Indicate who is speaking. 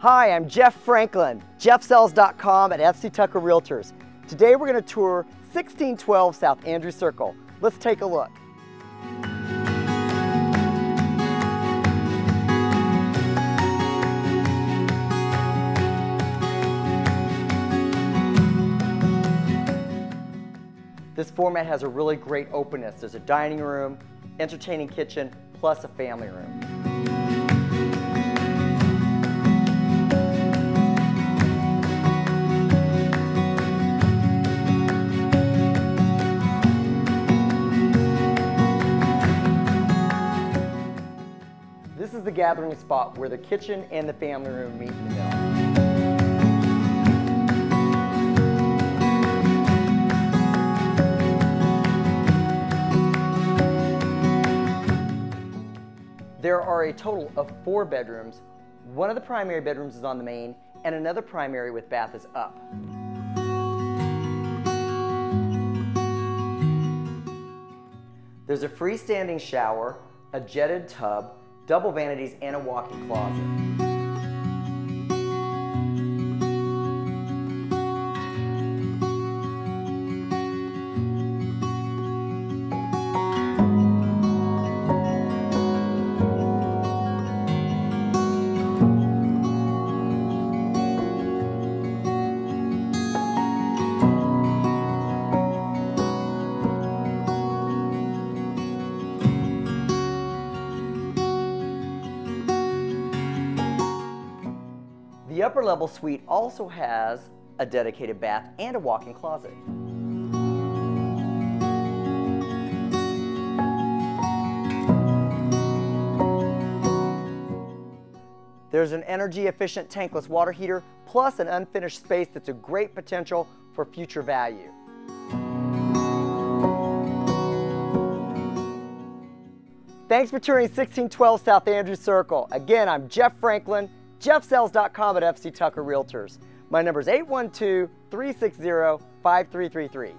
Speaker 1: Hi, I'm Jeff Franklin, jeffsells.com at FC Tucker Realtors. Today we're going to tour 1612 South Andrews Circle. Let's take a look. This format has a really great openness. There's a dining room, entertaining kitchen, plus a family room. This is the gathering spot where the kitchen and the family room meet in the middle. There are a total of 4 bedrooms. One of the primary bedrooms is on the main, and another primary with bath is up. There's a freestanding shower, a jetted tub, double vanities, and a walk-in closet. The upper level suite also has a dedicated bath and a walk-in closet. There's an energy efficient tankless water heater plus an unfinished space that's a great potential for future value. Thanks for touring 1612 South Andrews Circle. Again, I'm Jeff Franklin, jeffsells.com at FC Tucker Realtors. My number is 812-360-5333.